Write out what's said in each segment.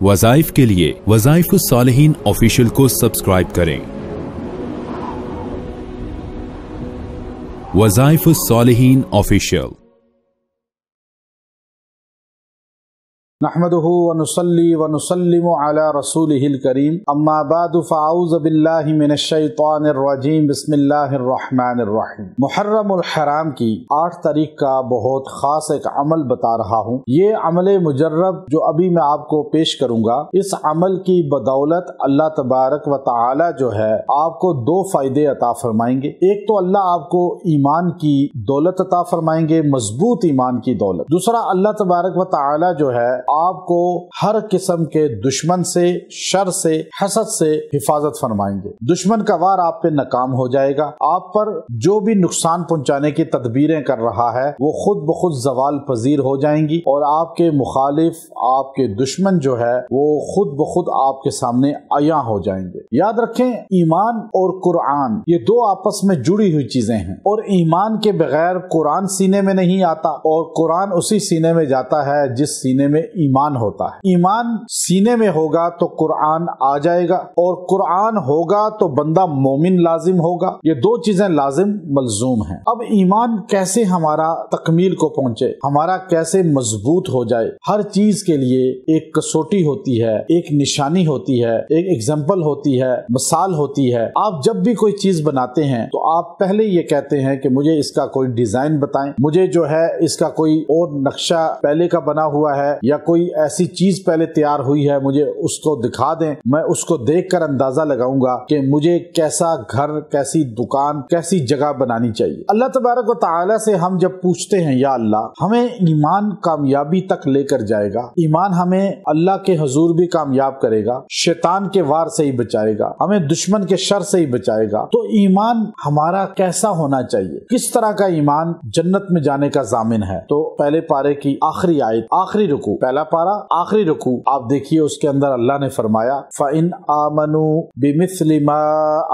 وظائف کے لیے وظائف الصالحین آفیشیل کو سبسکرائب کریں۔ وظائف الصالحین آفیشیل۔ نحمده ونصلي ونسلم على رسوله الكريم اما بعد فاعوذ باللہ من الشیطان الرجیم بسم اللہ الرحمن الرحیم۔ محرم الحرام کی 8 تاریخ کا بہت خاص ایک عمل بتا رہا ہوں۔ یہ عمل مجرب جو ابھی میں آپ کو پیش کروں گا، اس عمل کی بدولت اللہ تبارک و تعالی جو ہے آپ کو 2 فائدے عطا فرمائیں گے۔ ایک تو اللہ آپ کو ایمان کی دولت عطا فرمائیں گے، مضبوط ایمان کی دولت۔ دوسرا اللہ تبارک و تعالی جو ہے آپ کو ہر قسم کے دشمن سے، شر سے، حسد سے حفاظت فرمائیں گے۔ دشمن کا وار آپ پہ ناکام ہو جائے گا۔ آپ پر جو بھی نقصان پہنچانے کی تدبیریں کر رہا ہے وہ خود بخود زوال پذیر ہو جائیں گی، اور آپ کے مخالف، آپ کے دشمن جو ہے وہ خود بخود آپ کے سامنے عیاں ہو جائیں گے۔ یاد رکھیں، ایمان اور قرآن یہ 2 آپس میں جڑی ہوئی چیزیں ہیں، اور ایمان کے بغیر قرآن سینے میں نہیں آتا، اور قرآن اسی سینے میں جاتا ہے جس سینے میں ایمان ہوتا ہے۔ ایمان سینے میں ہوگا تو قرآن آ جائے گا، اور قرآن ہوگا تو بندہ مومن لازم ہوگا۔ یہ 2 چیزیں لازم ملزوم ہیں۔ اب ایمان کیسے ہمارا تکمیل کو پہنچے، ہمارا کیسے مضبوط ہو جائے؟ ہر چیز کے لیے ایک کسوٹی ہوتی ہے، ایک نشانی ہوتی ہے، ایک ایگزامپل ہوتی ہے، مثال ہوتی ہے۔ آپ جب بھی کوئی چیز بناتے ہیں تو آپ پہلے یہ کہتے ہیں کہ مجھے اس کا کوئی ڈیزائن بتائیں، مجھے جو ہے اس کا کوئی اور نقشہ پہلے کا بنا ہوا ہے، یا کوئی ایسی چیز پہلے تیار ہوئی ہے، مجھے اس کو دکھا دیں، میں اس کو دیکھ کر اندازہ لگاؤں گا کہ مجھے کیسا گھر، کیسی دکان، کیسی جگہ بنانی چاہیے۔ اللہ تبارک و تعالی سے ہم جب پوچھتے ہیں یا اللہ ہمیں ایمان کامیابی تک لے کر جائے گا، ایمان ہمیں اللہ کے حضور بھی کامیاب کرے گا، شیطان کے وار سے ہی بچائے گا، ہمیں دشمن کے شر سے ہی بچائے گا، تو ایمان ہمارا کیسا ہونا چاہیے؟ کس طرح کا ایمان جنت میں جانے کا ضامن ہے؟ تو پہلے پارے کی آخری آیت، آخری رکوع، پہلا پارا آخری رکوع آپ دیکھیے، اس کے اندر اللہ نے فرمایا فَإِنْ آمَنُوا بِمِثْلِ مَا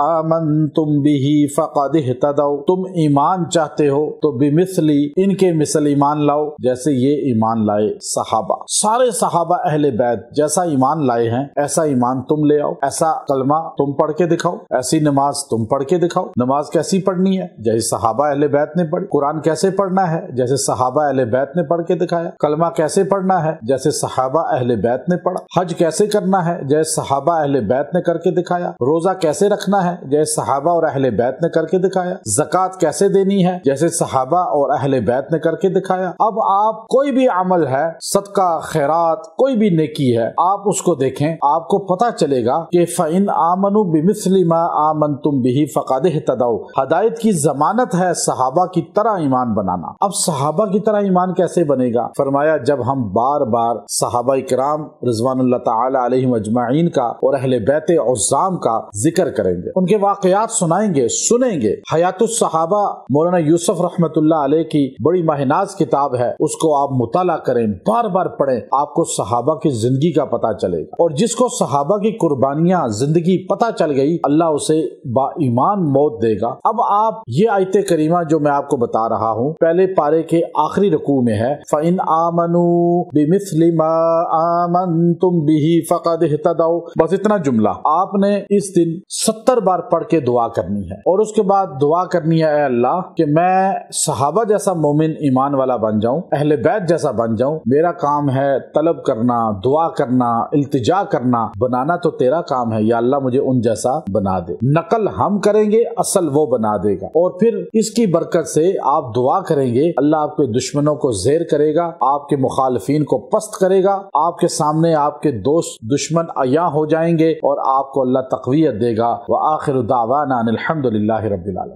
آمَنْتُمْ بِهِ فَقَدِ اهْتَدَوْا۔ تم ایمان چاہتے ہو تو بِمِثْلِ، ان کے مثل ایمان لاؤ جیسے یہ ایمان لائے صحابہ۔ سارے صحابہ اہل بیت جیسا ایمان لائے ہیں ایسا ایمان تم لے آؤ، ایسا کلمہ تم پڑھ کے دکھاؤ، ایسی نماز تم پڑھ کے دکھاؤ۔ نماز کیسی پڑھنی ہے؟ جیسے صحابہ اہل بیت نے پڑھی۔ قرآن کیسے پڑھنا ہے؟ جیسے صحابہ اہل بیت نے پڑھ کے دکھایا۔ کلمہ کیسے پڑھنا ہے؟ جیسے صحابہ اہل بیت نے پڑھا۔ حج کیسے کرنا ہے؟ جیسے صحابہ اہل بیت نے کر کے دکھایا۔ روزہ کیسے رکھنا ہے؟ جیسے صحابہ اور اہل بیت نے کر کے دکھایا۔ زکوٰۃ کیسے دینی ہے؟ جیسے صحابہ اور اہل بیت نے کر کے دکھایا۔ اب آپ کوئی بھی عمل ہے، صدقہ، خیرات، کوئی بھی نیکی ہے، آپ اس کو دیکھیں، آپ کو پتہ چلے گا کہ فَإِنْ آمَنُوا بِمِثْلِ مَا آمَنْتُمْ بِهِ فَقَدِ اهْتَدَوْا۔ ہدایت کی ضمانت ہے صحابہ کی طرح ایمان بنانا۔ اب صحابہ کی طرح ایمان کیسے بنے گا؟ فرمایا جب ہم بار بار صحابہ کرام رضوان اللہ تعالی علیہم اجمعین کا اور اہل بیت عظام کا ذکر کریں گے، ان کے واقعات سنائیں گے، سنیں گے۔ حیات الصحابہ مولانا یوسف رحمۃ اللہ علیہ کی بڑی ماہناز کتاب ہے، اس کو آپ مطالعہ کریں، بار بار پڑھیں، آپ کو صحابہ کی زندگی کا پتہ چلے گا۔ اور جس کو صحابہ کی قربانیاں، زندگی پتہ چل گئی، اللہ اسے با ایمان موت دے گا۔ اب آپ یہ آیت کریمہ جو میں آپ کو بتا رہا ہوں پہلے پارے کے آخری رکوع میں ہے، فَإِنْ آمَنُوا بِمِثْلِ مَا آمَنْتُمْ بِهِ فَقَدِ اهْتَدَوْا۔ بس اتنا جملہ آپ نے اس دن 70 بار پڑھ کے دعا کرنی ہے، اور اس کے بعد دعا کرنی ہے، اے اللہ کہ میں صحابہ جیسا مومن ایمان والا بن جاؤں، اہل بیت جیسا بن جاؤں۔ میرا کام ہے طلب کرنا، دعا کرنا، التجا کرنا، بنانا تو تیرا کام ہے، یا اللہ مجھے ان جیسا بنا دے۔ نقل ہم کریں گے، اصل وہ بنا دے گا۔ اور پھر اس کی برکت سے آپ دعا کریں گے، اللہ آپ کے دشمنوں کو زیر کرے گا، آپ کے مخالفین کو پست کرے گا، آپ کے سامنے آپ کے دوست دشمن عیاں ہو جائیں گے، اور آپ کو اللہ تقویت دے گا۔ وآخر دعوانا ان الحمد للہ رب العالمین۔